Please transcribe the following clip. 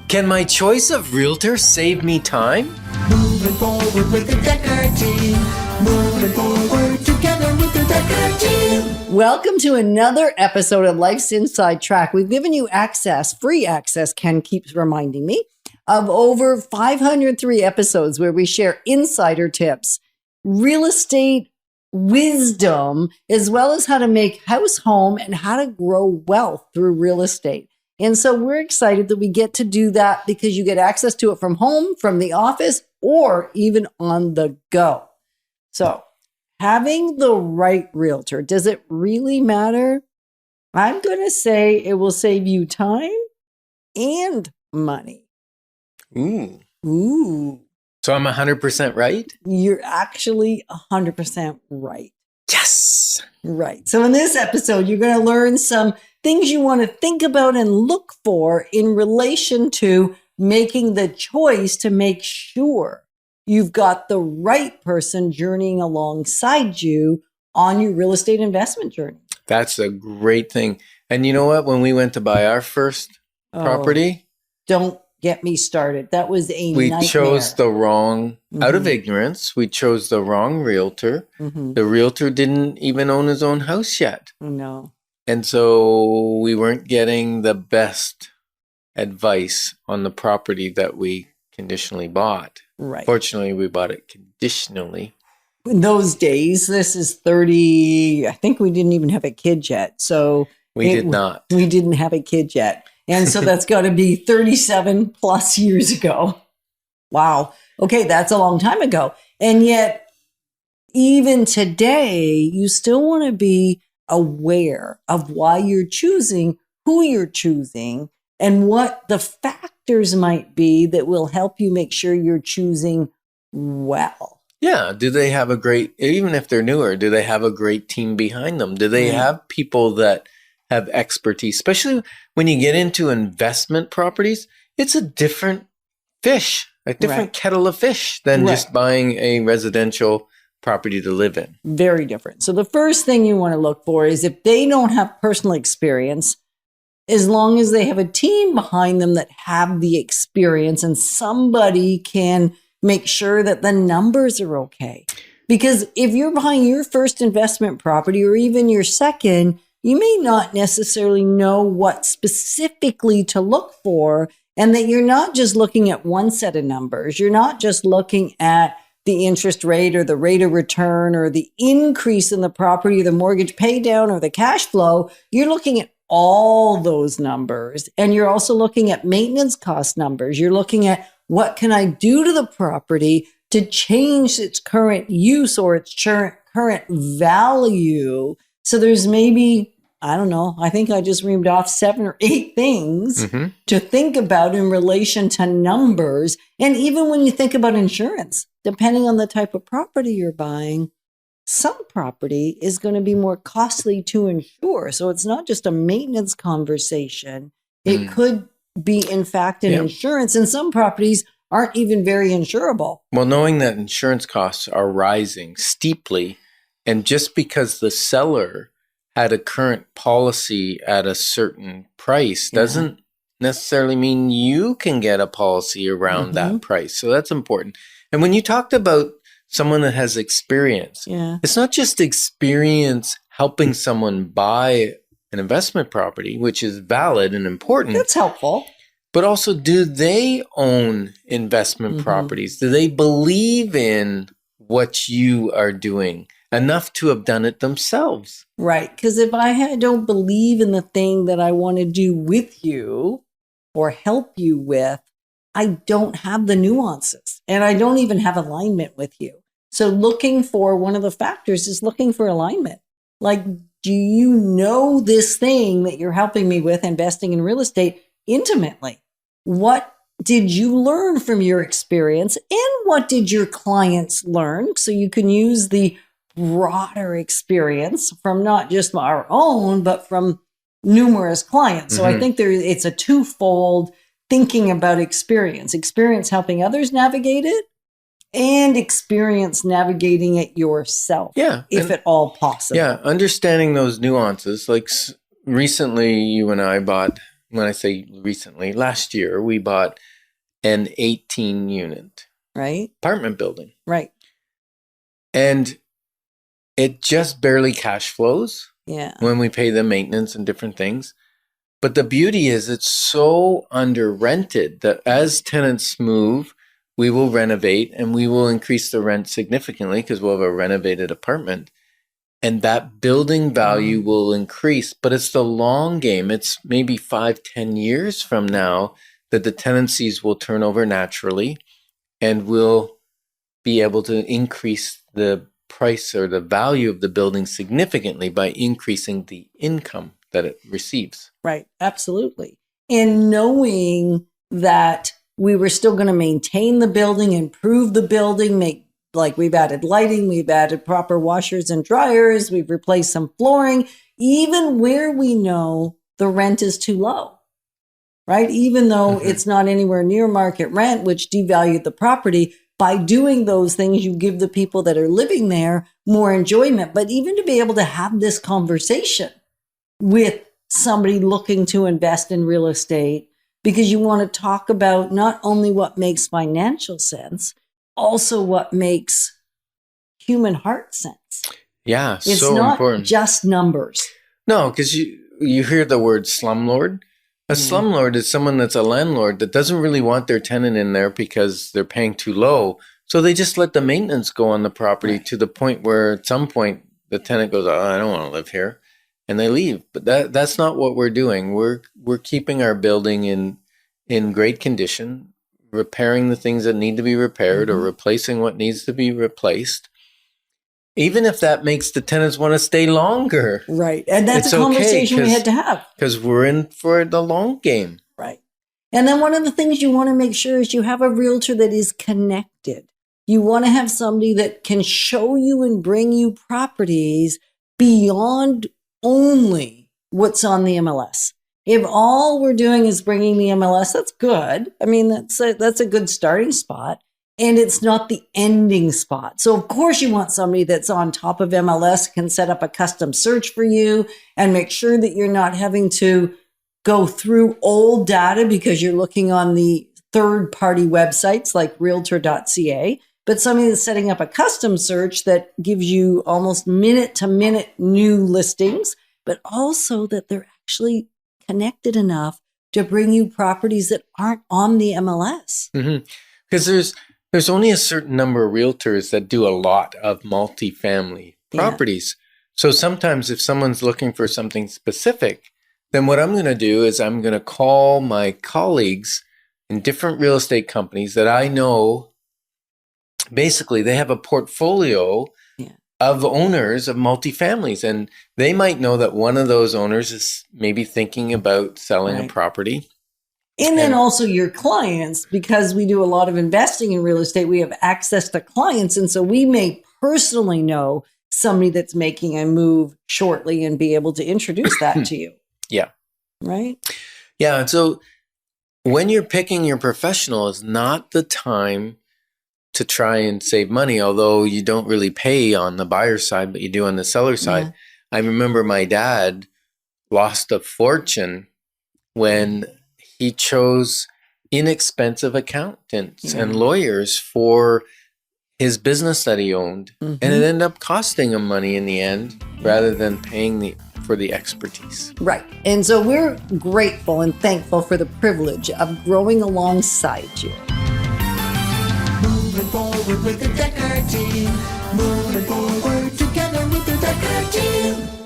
Can my choice of realtor save me time? Moving forward with the Decker team. Moving forward together with the Decker team. Welcome to another episode of Life's Inside Track. We've given you free access, Ken keeps reminding me, of over 503 episodes where we share insider tips, real estate wisdom, as well as how to make house, home, and how to grow wealth through real estate. And so we're excited that we get to do that because you get access to it from home, from the office, or even on the go. So having the right realtor, does it really matter? I'm going to say it will save you time and money. Ooh. So I'm 100% right? You're actually 100% right. Yes. Right. So in this episode, you're going to learn some things you want to think about and look for in relation to making the choice to make sure you've got the right person journeying alongside you on your real estate investment journey. That's a great thing. And you know what? When we went to buy our first property, don't get me started. That was a nightmare. We chose the wrong, out of ignorance, we chose the wrong realtor. The realtor didn't even own his own house yet. No. And so we weren't getting the best advice on the property that we conditionally bought. Right. Fortunately, we bought it conditionally. In those days, this is 30, I think we didn't even have a kid yet. So we did not. We didn't have a kid yet. And so that's got to be 37 plus years ago. Wow. Okay, that's a long time ago. And yet, even today, you still want to be aware of why you're choosing, who you're choosing, and what the factors might be that will help you make sure you're choosing well. Yeah. Do they have a great, even if they're newer, do they have a great team behind them? Do they have people that have expertise? Especially when you get into investment properties, it's a different fish, a different kettle of fish than just buying a residential property to live in. Very different. So the first thing you want to look for is if they don't have personal experience, as long as they have a team behind them that have the experience and somebody can make sure that the numbers are okay. Because if you're buying your first investment property or even your second, you may not necessarily know what specifically to look for, and that you're not just looking at one set of numbers. You're not just looking at the interest rate or the rate of return or the increase in the property or the mortgage pay down or the cash flow. You're looking at all those numbers. And you're also looking at maintenance cost numbers. You're looking at what can I do to the property to change its current use or its current value. So there's maybe, I don't know, I think I just reamed off 7 or 8 things to think about in relation to numbers. And even when you think about insurance, depending on the type of property you're buying, some property is going to be more costly to insure. So it's not just a maintenance conversation. It could be, in fact, an insurance. And some properties aren't even very insurable. Well, knowing that insurance costs are rising steeply, and just because the seller had a current policy at a certain price doesn't necessarily mean you can get a policy around that price. So that's important. And when you talked about someone that has experience, it's not just experience helping someone buy an investment property, which is valid and important. That's helpful. But also, do they own investment properties? Do they believe in what you are doing enough to have done it themselves? Right. Because if I don't believe in the thing that I want to do with you or help you with, I don't have the nuances and I don't even have alignment with you. So looking for one of the factors is looking for alignment. Like, do you know this thing that you're helping me with, investing in real estate, intimately? What did you learn from your experience and what did your clients learn? So you can use the broader experience from not just our own, but from numerous clients. So I think it's a twofold thinking about experience helping others navigate it and experience navigating it yourself. If at all possible. Yeah. Understanding those nuances. Like recently you and I bought when I say recently, last year, we bought an 18 unit Right. apartment building. Right. And it just barely cash flows Yeah. when we pay the maintenance and different things. But the beauty is it's so under rented that as tenants move, we will renovate and we will increase the rent significantly because we'll have a renovated apartment. And that building value will increase, but it's the long game. It's maybe 5-10 years from now that the tenancies will turn over naturally and we'll be able to increase the price or the value of the building significantly by increasing the income that it receives. Right. Absolutely. And knowing that we were still going to maintain the building, improve the building, we've added lighting, we've added proper washers and dryers, we've replaced some flooring, even where we know the rent is too low, right? Even though it's not anywhere near market rent, which devalued the property. By doing those things, you give the people that are living there more enjoyment. But even to be able to have this conversation with somebody looking to invest in real estate, because you want to talk about not only what makes financial sense, also what makes human heart sense. Yeah, It's so not important. just numbers. No, because you hear the word slumlord. A slumlord is someone that's a landlord that doesn't really want their tenant in there because they're paying too low. So they just let the maintenance go on the property to the point where at some point the tenant goes, "Oh, I don't want to live here," and they leave. But that's not what we're doing. We're keeping our building in great condition, repairing the things that need to be repaired or replacing what needs to be replaced. Even if that makes the tenants want to stay longer. Right. And that's It's a okay, conversation we had to have. Because we're in for the long game. Right. And then one of the things you want to make sure is you have a realtor that is connected. You want to have somebody that can show you and bring you properties beyond only what's on the MLS. If all we're doing is bringing the MLS, that's good. I mean, that's a good starting spot. And it's not the ending spot. So of course you want somebody that's on top of MLS, can set up a custom search for you and make sure that you're not having to go through old data because you're looking on the third-party websites like realtor.ca, but somebody that's setting up a custom search that gives you almost minute-to-minute new listings, but also that they're actually connected enough to bring you properties that aren't on the MLS. Because there's only a certain number of realtors that do a lot of multifamily properties. So sometimes if someone's looking for something specific, then what I'm going to do is I'm going to call my colleagues in different real estate companies that I know. Basically, they have a portfolio of owners of multifamilies, and they might know that one of those owners is maybe thinking about selling a property. And then also your clients, because we do a lot of investing in real estate, we have access to clients. And so we may personally know somebody that's making a move shortly and be able to introduce that to you. Yeah. Right? Yeah. And so when you're picking your professional is not the time to try and save money, although you don't really pay on the buyer side, but you do on the seller side. I remember my dad lost a fortune when he chose inexpensive accountants and lawyers for his business that he owned. And it ended up costing him money in the end rather than paying for the expertise. Right. And so we're grateful and thankful for the privilege of growing alongside you. Moving forward with the Decker team. Moving forward together with the Decker team.